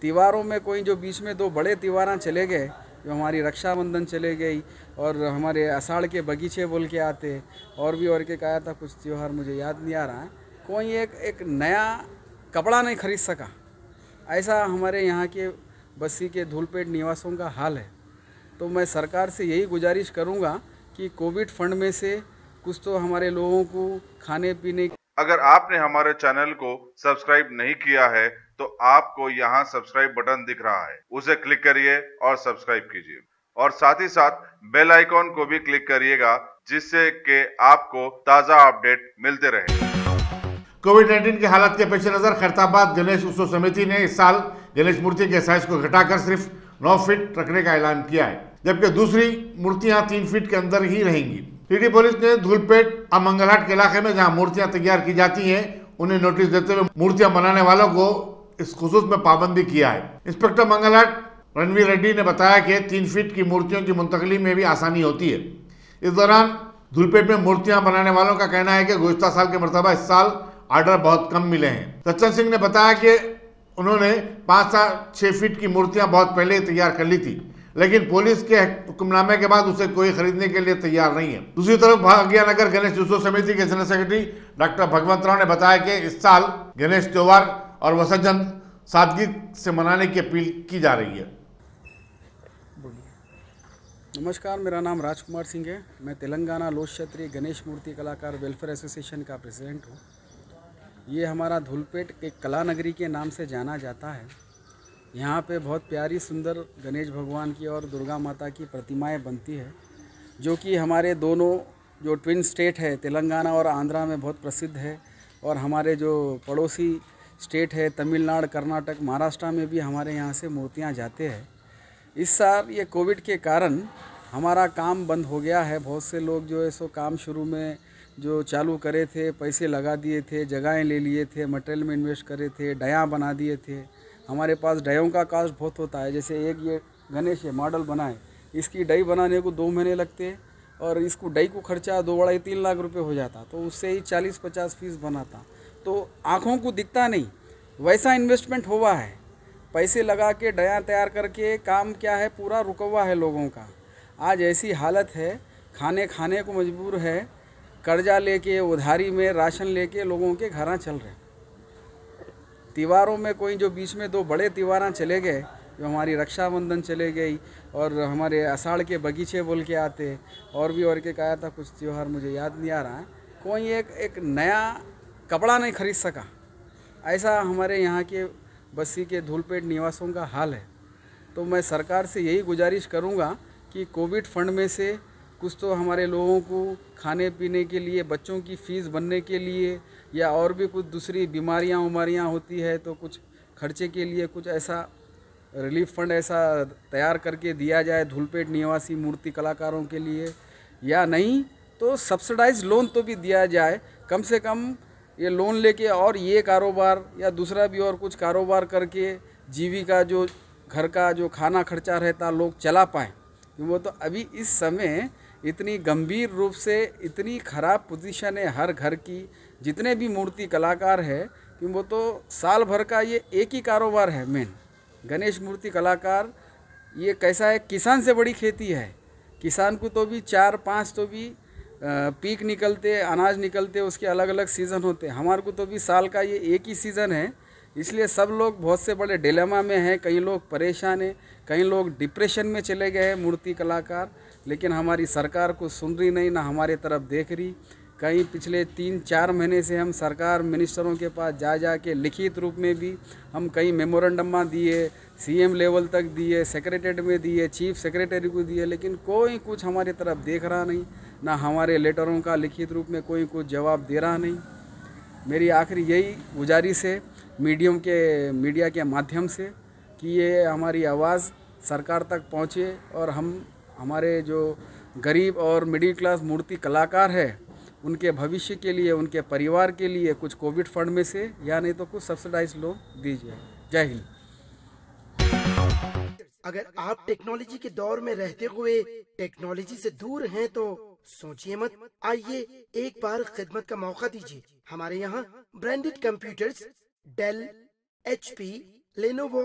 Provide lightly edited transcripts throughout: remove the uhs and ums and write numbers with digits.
त्योहारों में कोई जो बीच में दो बड़े त्योहार चले गए, जो हमारी रक्षाबंधन चले गई और हमारे आषाढ़ के बगीचे बोल के आते, और भी और के कहा था कुछ त्यौहार मुझे याद नहीं आ रहा है, कोई एक नया कपड़ा नहीं खरीद सका। ऐसा हमारे यहाँ के बस्ती के धूलपेट निवासियों का हाल है। तो मैं सरकार से यही गुजारिश करूँगा कि कोविड फंड में से कुछ तो हमारे लोगों को खाने पीने। अगर आपने हमारे चैनल को सब्सक्राइब नहीं किया है तो आपको यहाँ सब्सक्राइब बटन दिख रहा है, उसे क्लिक करिए और सब्सक्राइब कीजिए, और साथ ही साथ बेल आइकॉन को भी क्लिक करिएगा, जिससे कि आपको ताज़ा अपडेट मिलते रहे। कोविड-19 की हालत के पेश नजर खैरताबाद गणेश उत्सव समिति ने इस साल गणेश मूर्ति के साइज को घटाकर सिर्फ 9 फीट रखने का ऐलान किया है, जबकि दूसरी मूर्तियां 3 फीट के अंदर ही रहेंगी। सिटी पुलिस ने धूलपेट अमंगलहाट के इलाके में जहां मूर्तियां तैयार की जाती हैं, उन्हें नोटिस देते हुए मूर्तियां बनाने वालों को इस खुसूस में पाबंदी किया है। इंस्पेक्टर मंगलहाट रणवीर रेड्डी ने बताया कि 3 फीट की मूर्तियों की मुंतकली में भी आसानी होती है। इस दौरान धूलपेट में मूर्तियां बनाने वालों का कहना है कि गुज़िश्ता साल के मुकाबले इस साल ऑर्डर बहुत कम मिले हैं। सच्चन सिंह ने बताया कि उन्होंने 5 से 6 फीट की मूर्तियां बहुत पहले ही तैयार कर ली थी, लेकिन पुलिस के हुक्मनामे के बाद उसे कोई खरीदने के लिए तैयार नहीं है। दूसरी तरफ भाग्य नगर गणेश उत्सव समिति के जनरल सेक्रेटरी डॉक्टर भगवंत राव ने बताया कि इस साल गणेश त्योहार और विसर्जन सादगी से मनाने की अपील की जा रही है। नमस्कार, मेरा नाम राजकुमार सिंह है। मैं तेलंगाना लोक क्षत्रिय गणेश मूर्ति कलाकार वेलफेयर एसोसिएशन का प्रेसिडेंट हूँ। ये हमारा धूलपेट एक कला नगरी के नाम से जाना जाता है। यहाँ पे बहुत प्यारी सुंदर गणेश भगवान की और दुर्गा माता की प्रतिमाएं बनती है, जो कि हमारे दोनों जो ट्विन स्टेट है तेलंगाना और आंध्रा में बहुत प्रसिद्ध है, और हमारे जो पड़ोसी स्टेट है तमिलनाडु, कर्नाटक, महाराष्ट्र में भी हमारे यहाँ से मूर्तियाँ जाते हैं। इस साल ये कोविड के कारण हमारा काम बंद हो गया है। बहुत से लोग जो है सो काम शुरू में जो चालू करे थे, पैसे लगा दिए थे, जगहें ले लिए थे, मटेरियल में इन्वेस्ट करे थे, डया बना दिए थे। हमारे पास डयों का कास्ट बहुत होता है। जैसे एक ये गणेश है मॉडल बनाए, इसकी डई बनाने को 2 महीने लगते, और इसको डई को खर्चा 2-3 लाख रुपए हो जाता, तो उससे ही 40-50 पीस बनाता। तो आँखों को दिखता नहीं, वैसा इन्वेस्टमेंट हुआ है। पैसे लगा के डया तैयार करके काम क्या है पूरा रुका हुआ है लोगों का। आज ऐसी हालत है, खाने को मजबूर है, कर्जा लेके उधारी में राशन लेके लोगों के घर चल रहे। त्योहारों में कोई जो बीच में 2 बड़े त्योहार चले गए, जो हमारी रक्षाबंधन चले गई और हमारे आषाढ़ के बगीचे बोल के आते, और भी और के कहा था कुछ त्यौहार मुझे याद नहीं आ रहा है, कोई एक नया कपड़ा नहीं खरीद सका। ऐसा हमारे यहाँ के बस्ती के धूलपेट निवासियों का हाल है। तो मैं सरकार से यही गुजारिश करूँगा कि कोविड फंड में से कुछ तो हमारे लोगों को खाने पीने के लिए, बच्चों की फ़ीस भरने के लिए, या और भी कुछ दूसरी बीमारियां होती है तो कुछ खर्चे के लिए कुछ ऐसा रिलीफ फंड ऐसा तैयार करके दिया जाए धूलपेट निवासी मूर्ति कलाकारों के लिए, या नहीं तो सब्सिडाइज लोन तो भी दिया जाए। कम से कम ये लोन लेके और ये कारोबार या दूसरा भी और कुछ कारोबार करके जीविका जो घर का जो खाना खर्चा रहता लोग चला पाएँ। वो तो अभी इस समय इतनी गंभीर रूप से इतनी ख़राब पोजीशन है हर घर की, जितने भी मूर्ति कलाकार है, कि वो तो साल भर का ये एक ही कारोबार है मेन। गणेश मूर्ति कलाकार ये कैसा है, किसान से बड़ी खेती है। किसान को तो भी 4-5 तो भी पीक निकलते, अनाज निकलते, उसके अलग अलग सीज़न होते। हमारे को तो भी साल का ये एक ही सीज़न है, इसलिए सब लोग बहुत से बड़े डिलेमा में हैं। कई लोग परेशान हैं, कई लोग डिप्रेशन में चले गए हैं मूर्ति कलाकार, लेकिन हमारी सरकार को सुन रही नहीं, ना हमारे तरफ देख रही। कहीं पिछले 3-4 महीने से हम सरकार मिनिस्टरों के पास जा के लिखित रूप में भी हम कई मेमोरेंडम दिए, सीएम लेवल तक दिए, सेक्रेटरीट में दिए, चीफ सेक्रेटरी को दिए, लेकिन कोई कुछ हमारी तरफ देख रहा नहीं, ना हमारे लेटरों का लिखित रूप में कोई कुछ जवाब दे रहा नहीं। मेरी आखिरी यही गुजारिश है मीडिया के माध्यम से कि ये हमारी आवाज़ सरकार तक पहुँचे, और हमारे जो गरीब और मिडिल क्लास मूर्ति कलाकार है उनके भविष्य के लिए, उनके परिवार के लिए कुछ कोविड फंड में से या नहीं तो कुछ सब्सिडाइज लोन दीजिए। जय हिंद। अगर आप टेक्नोलॉजी के दौर में रहते हुए टेक्नोलॉजी से दूर हैं तो सोचिए मत, आइए एक बार खिदमत का मौका दीजिए। हमारे यहाँ branded computers Dell, HP, Lenovo,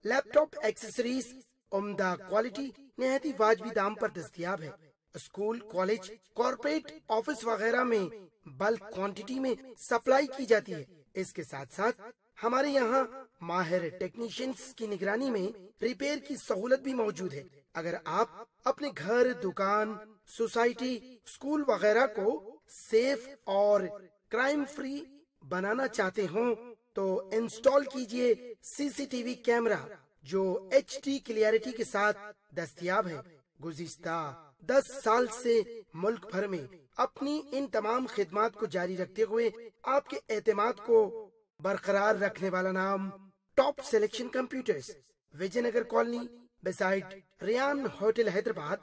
laptop accessories उम्दा क्वालिटी निहायती वाजबी दाम पर दस्तयाब है। स्कूल, कॉलेज, कॉर्पोरेट, ऑफिस वगैरह में बल्क क्वांटिटी में सप्लाई की जाती है। इसके साथ साथ हमारे यहाँ माहिर टेक्नीशियंस की निगरानी में रिपेयर की सहूलत भी मौजूद है। अगर आप अपने घर, दुकान, सोसाइटी, स्कूल वगैरह को सेफ और क्राइम फ्री बनाना चाहते हो तो इंस्टॉल कीजिए सीसीटीवी कैमरा जो HD क्लियरिटी के साथ दस्तयाब है। गुज़िश्ता 10 साल से मुल्क भर में अपनी इन तमाम खिदमात को जारी रखते हुए आपके एतमाद को बरकरार रखने वाला नाम top selection computers, Vijaynagar colony beside Riyan hotel, Hyderabad.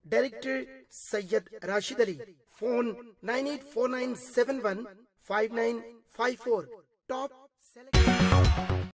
Director Syed Rashid Ali. Phone 9849715954। Top